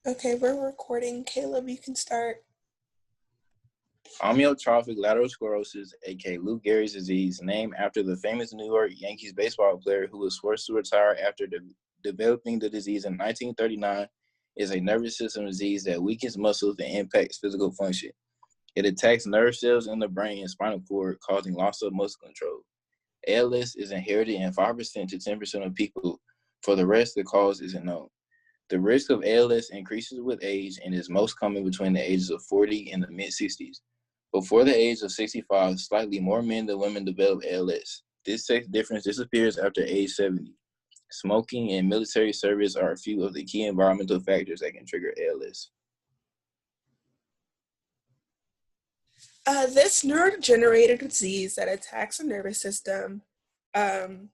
Okay, we're recording. Caleb, you can start. Amyotrophic lateral sclerosis, aka Lou Gehrig's disease, named after the famous New York Yankees baseball player who was forced to retire after developing the disease in 1939, is a nervous system disease that weakens muscles and impacts physical function. It attacks nerve cells in the brain and spinal cord, causing loss of muscle control. ALS is inherited in 5% to 10% of people. For the rest, the cause isn't known. The risk of ALS increases with age and is most common between the ages of 40 and the mid-60s. Before the age of 65, slightly more men than women develop ALS. This sex difference disappears after age 70. Smoking and military service are a few of the key environmental factors that can trigger ALS. This neurodegenerative disease that attacks the nervous system, the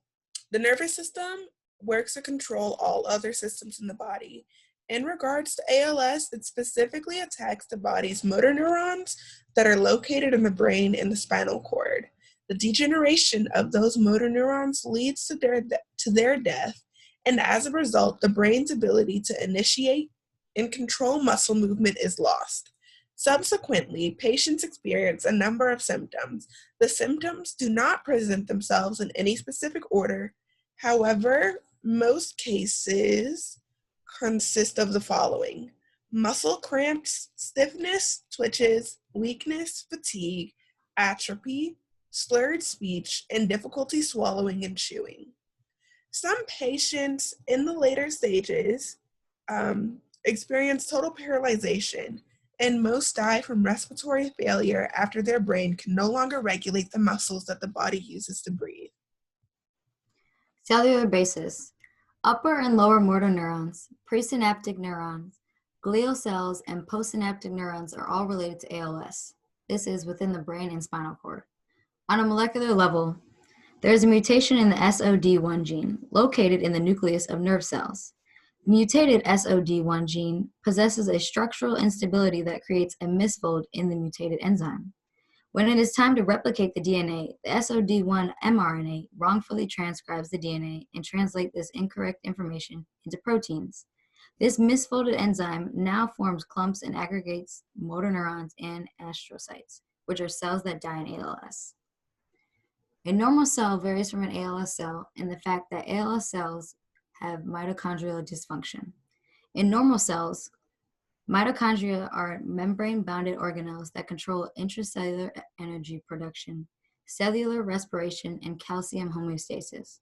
nervous system works to control all other systems in the body. In regards to ALS, it specifically attacks the body's motor neurons that are located in the brain and the spinal cord. The degeneration of those motor neurons leads to their death, and as a result, the brain's ability to initiate and control muscle movement is lost. Subsequently, patients experience a number of symptoms. The symptoms do not present themselves in any specific order. However, most cases consist of the following: muscle cramps, stiffness, twitches, weakness, fatigue, atrophy, slurred speech, and difficulty swallowing and chewing. Some patients in the later stages experience total paralyzation, and most die from respiratory failure after their brain can no longer regulate the muscles that the body uses to breathe. Cellular basis. Upper and lower motor neurons, presynaptic neurons, glial cells, and postsynaptic neurons are all related to ALS. This is within the brain and spinal cord. On a molecular level, there is a mutation in the SOD1 gene located in the nucleus of nerve cells. The mutated SOD1 gene possesses a structural instability that creates a misfold in the mutated enzyme. When it is time to replicate the DNA, the SOD1 mRNA wrongfully transcribes the DNA and translates this incorrect information into proteins. This misfolded enzyme now forms clumps and aggregates motor neurons and astrocytes, which are cells that die in ALS. A normal cell varies from an ALS cell in the fact that ALS cells have mitochondrial dysfunction. In normal cells, mitochondria are membrane-bounded organelles that control intracellular energy production, cellular respiration, and calcium homeostasis.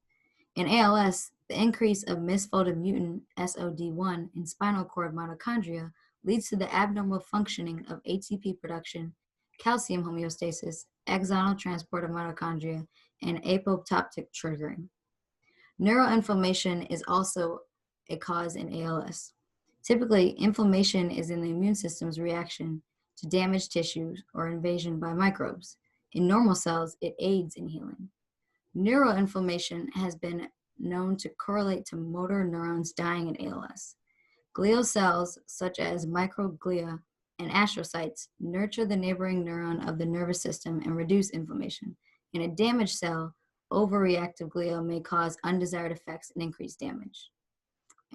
In ALS, the increase of misfolded mutant SOD1 in spinal cord mitochondria leads to the abnormal functioning of ATP production, calcium homeostasis, axonal transport of mitochondria, and apoptotic triggering. Neuroinflammation is also a cause in ALS. Typically, inflammation is in the immune system's reaction to damaged tissues or invasion by microbes. In normal cells, it aids in healing. Neuroinflammation has been known to correlate to motor neurons dying in ALS. Glial cells, such as microglia and astrocytes, nurture the neighboring neuron of the nervous system and reduce inflammation. In a damaged cell, overreactive glia may cause undesired effects and increase damage.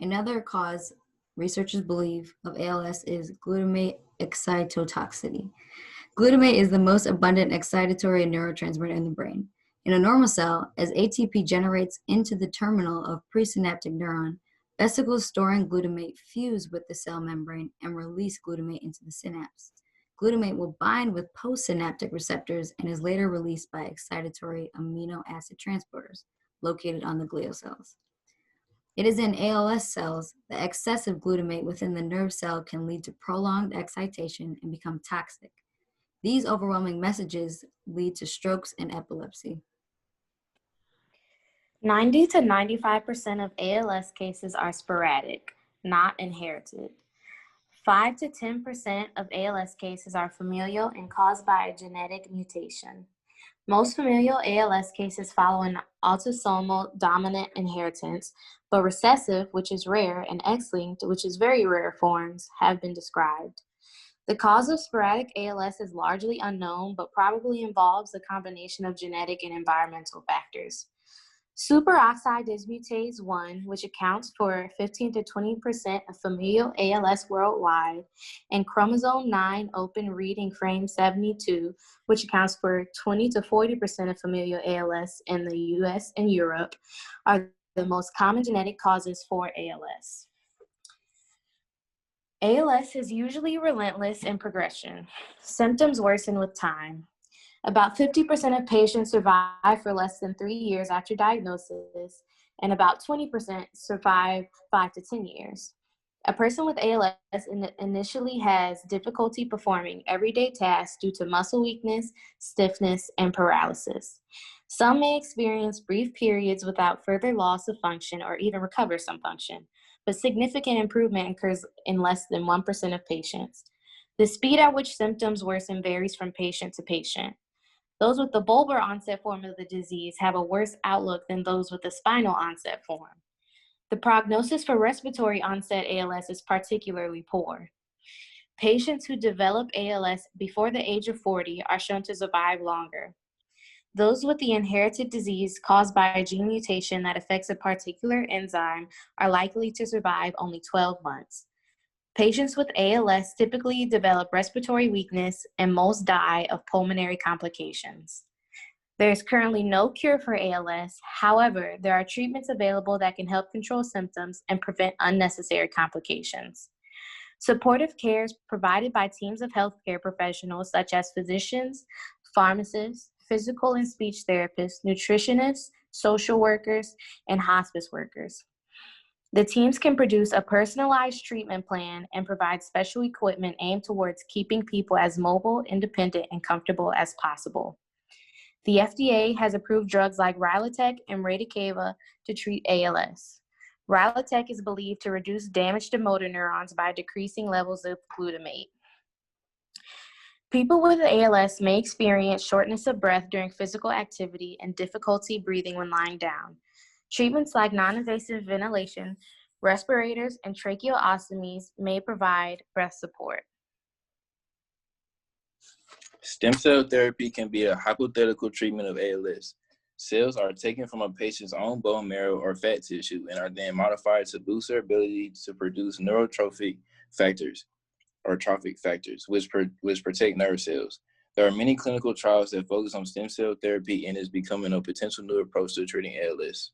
Another cause researchers believe of ALS is glutamate excitotoxicity. Glutamate is the most abundant excitatory neurotransmitter in the brain. In a normal cell, as ATP generates into the terminal of presynaptic neuron, vesicles storing glutamate fuse with the cell membrane and release glutamate into the synapse. Glutamate will bind with postsynaptic receptors and is later released by excitatory amino acid transporters located on the glial cells. It is in ALS cells that excessive glutamate within the nerve cell can lead to prolonged excitation and become toxic. These overwhelming messages lead to strokes and epilepsy. 90 to 95% of ALS cases are sporadic, not inherited. 5 to 10% of ALS cases are familial and caused by a genetic mutation. Most familial ALS cases follow an autosomal dominant inheritance, but recessive, which is rare, and X-linked, which is very rare forms, have been described. The cause of sporadic ALS is largely unknown, but probably involves a combination of genetic and environmental factors. Superoxide dismutase 1, which accounts for 15 to 20% of familial ALS worldwide, and chromosome 9 open reading frame 72, which accounts for 20 to 40% of familial ALS in the US and Europe, are the most common genetic causes for ALS. ALS is usually relentless in progression. Symptoms worsen with time. About 50% of patients survive for less than 3 years after diagnosis, and about 20% survive 5 to 10 years. A person with ALS initially has difficulty performing everyday tasks due to muscle weakness, stiffness, and paralysis. Some may experience brief periods without further loss of function or even recover some function, but significant improvement occurs in less than 1% of patients. The speed at which symptoms worsen varies from patient to patient. Those with the bulbar onset form of the disease have a worse outlook than those with the spinal onset form. The prognosis for respiratory onset ALS is particularly poor. Patients who develop ALS before the age of 40 are shown to survive longer. Those with the inherited disease caused by a gene mutation that affects a particular enzyme are likely to survive only 12 months. Patients with ALS typically develop respiratory weakness and most die of pulmonary complications. There is currently no cure for ALS. However, there are treatments available that can help control symptoms and prevent unnecessary complications. Supportive care is provided by teams of healthcare professionals such as physicians, pharmacists, physical and speech therapists, nutritionists, social workers, and hospice workers. The teams can produce a personalized treatment plan and provide special equipment aimed towards keeping people as mobile, independent, and comfortable as possible. The FDA has approved drugs like Rilotec and Radicava to treat ALS. Rilotec is believed to reduce damage to motor neurons by decreasing levels of glutamate. People with ALS may experience shortness of breath during physical activity and difficulty breathing when lying down. Treatments like non-invasive ventilation, respirators, and tracheostomies may provide breath support. Stem cell therapy can be a hypothetical treatment of ALS. Cells are taken from a patient's own bone marrow or fat tissue and are then modified to boost their ability to produce neurotrophic factors, or trophic factors, which protect nerve cells. There are many clinical trials that focus on stem cell therapy and is becoming a potential new approach to treating ALS.